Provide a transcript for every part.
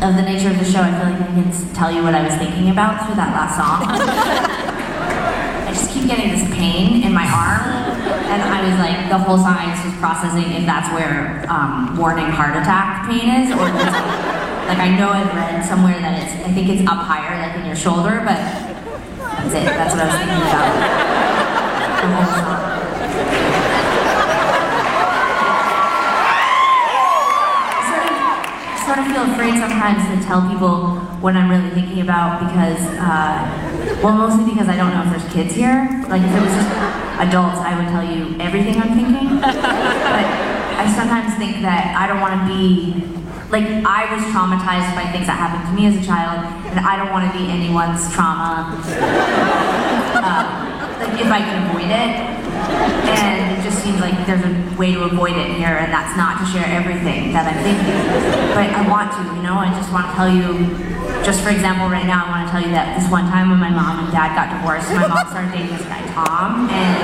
of the nature of the show, I feel like I can tell you what I was thinking about through that last song. I just keep getting this pain in my arm, and I was like, the whole song I just was processing if that's where warning heart attack pain is, or if it's like I know I've read somewhere that I think it's up higher, like in your shoulder, but that's it. That's what I was thinking about. The whole song. I sort of feel afraid sometimes to tell people what I'm really thinking about because, well, mostly because I don't know if there's kids here. Like if it was just adults, I would tell you everything I'm thinking. But I sometimes think that I don't want to be, like I was traumatized by things that happened to me as a child, and I don't want to be anyone's trauma, like if I can avoid it. And it just seems like there's a way to avoid it here, and that's not to share everything that I'm thinking. But I want to, you know, I just want to tell you, just for example, right now I want to tell you that this one time when my mom and dad got divorced, my mom started dating this guy, Tom, and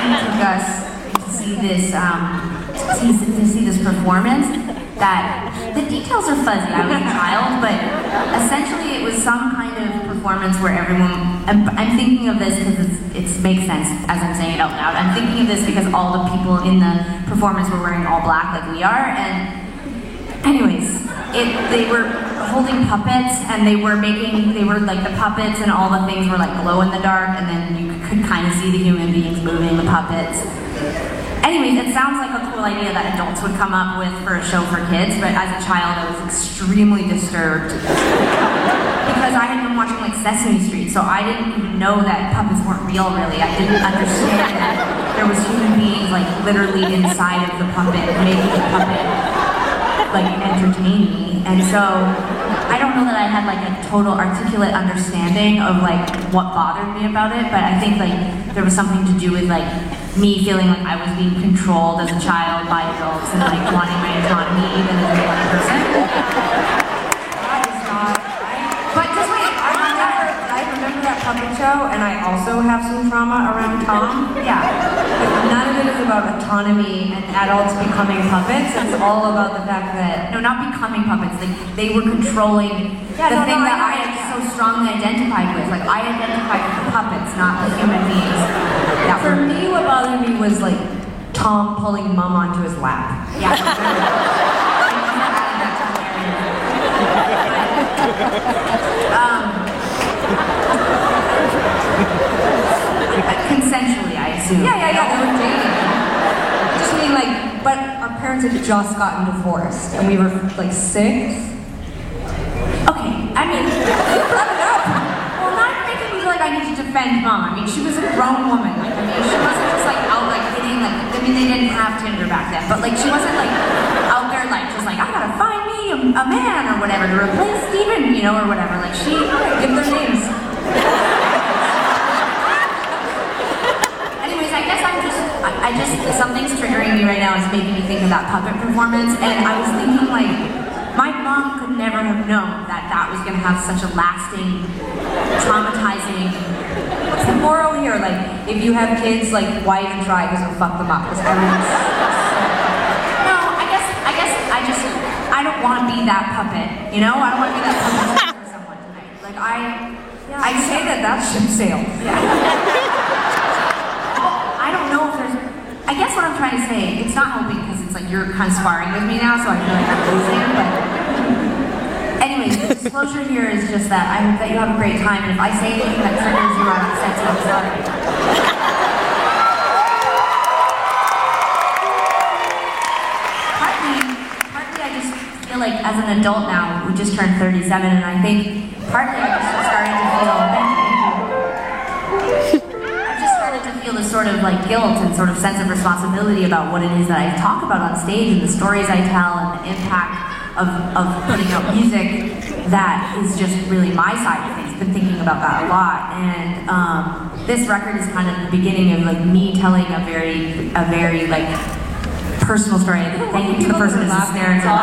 he took us to see this, to see this performance that, the details are fuzzy, I was a child, but essentially it was some kind of performance where everyone, I'm thinking of this because it makes sense as I'm saying it out loud. I'm thinking of this because all the people in the performance were wearing all black like we are, and anyways, they were holding puppets, and they were like the puppets and all the things were like glow in the dark, and then you could kind of see the human beings moving the puppets. Anyways, it sounds like a cool idea that adults would come up with for a show for kids, but as a child I was extremely disturbed because I had been watching like Sesame Street, so I didn't even know that puppets weren't real really. I didn't understand that there was human beings like literally inside of the puppet, making the puppet like entertain me. And so I don't know that I had like a total articulate understanding of like what bothered me about it, but I think like there was something to do with like me feeling like I was being controlled as a child by adults and like wanting my autonomy even as a young person. That is not right. But just wait, I remember that puppet show, and I also have some trauma around Tom. Yeah. But none of it is about autonomy and adults becoming puppets. It's all about the fact that... No, not becoming puppets. They were controlling the thing that I had so strongly identified with. Like, I identified with the puppets, not the human beings. For me, what bothered me was like Tom pulling Mum onto his lap. Yeah. Consensually, I assume. Yeah, they were dating. Just mean like, but our parents had just gotten divorced, and we were like 6. Okay, I mean, well, not making me feel like I need to defend Mom. I mean, she was a grown woman. Like, I mean, she wasn't just like out like hitting like. I mean, they didn't have Tinder back then, but like she wasn't like out there like just like I gotta find me a man or whatever to replace Steven, you know, or whatever. Like she give their names. Anyways, I guess I just something's triggering me right now. It's making me think of that puppet performance, and I was thinking like. My mom could never have known that that was going to have such a lasting, traumatizing... What's the moral here? Like, if you have kids, like, why even try? Because it'll fuck them up. Because everyone's... No, I don't want to be that puppet, you know? I don't want to be that puppet for someone tonight. Like, I'd say that ship sailed. Yeah. I don't know if there's... I guess what I'm trying to say, it's not helping because it's like you're kind of sparring with me now, so I feel like I'm losing, but... Anyways, the disclosure here is just that I hope that you have a great time, and if I say anything that triggers you or upsets you, I'm sorry. Partly I just feel like as an adult now, we just turned 37, and I think partly I'm just starting to feel... feel this sort of like guilt and sort of sense of responsibility about what it is that I talk about on stage and the stories I tell and the impact of putting out music that is just really my side of things. I've been thinking about that a lot, and this record is kind of the beginning of like me telling a very like personal story. Thank you to the person who's staring at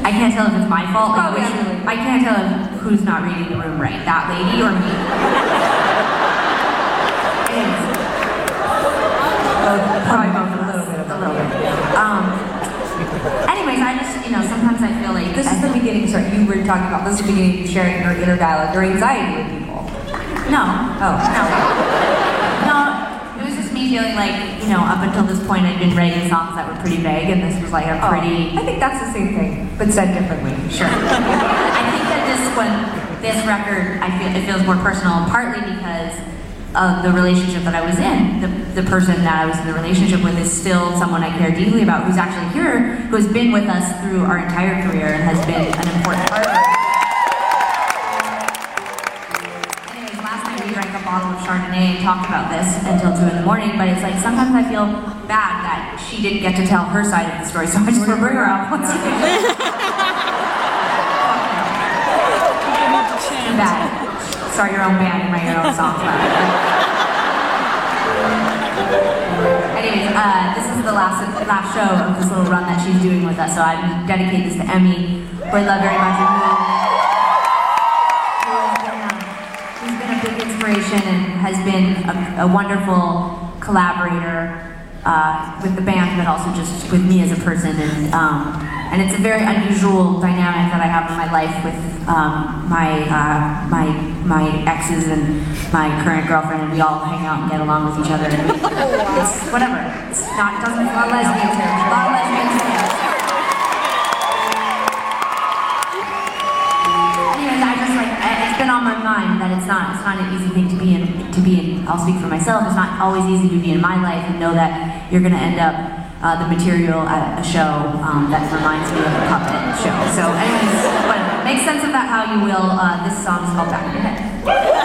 I can't tell if it's my fault. Like, I can't tell if who's not reading the room right, that lady or me. Probably both a little bit. Anyways, you know, sometimes I feel like This is the beginning, sorry, you were talking about, this is the beginning of sharing your inner dialogue, your anxiety with people. No. Oh. No, it was just me feeling like, you know, up until this point I'd been writing songs that were pretty vague, and this was like a pretty... I think that's the same thing, but said differently. Sure. I think that this record, I feel, it feels more personal, partly because of the relationship that I was in. The person that I was in the relationship with is still someone I care deeply about, who's actually here, who has been with us through our entire career and has been an important part of it. Anyways, last night we drank a bottle of Chardonnay and talked about this until 2 in the morning, but it's like sometimes I feel bad that she didn't get to tell her side of the story, so I just want to bring her up once again. Too bad. Start your own band and write your own songs. Anyways, this is the last show of this little run that she's doing with us, so I dedicate this to Emmy, who I love very much, and who's been a big inspiration and has been a wonderful collaborator with the band, but also just with me as a person. And it's a very unusual dynamic that I have in my life with my exes and my current girlfriend, and we all hang out and get along with each other. And it's whatever. It's not. It doesn't. It's not lesbians here. A lot of lesbians here. Anyways, I just like it's been on my mind that it's not an easy thing to be in. I'll speak for myself. It's not always easy to be in my life and know that you're going to end up the material at a show that reminds me of a puppet show. So anyways, whatever. Make sense of that how you will. This song is called Back in Your Head.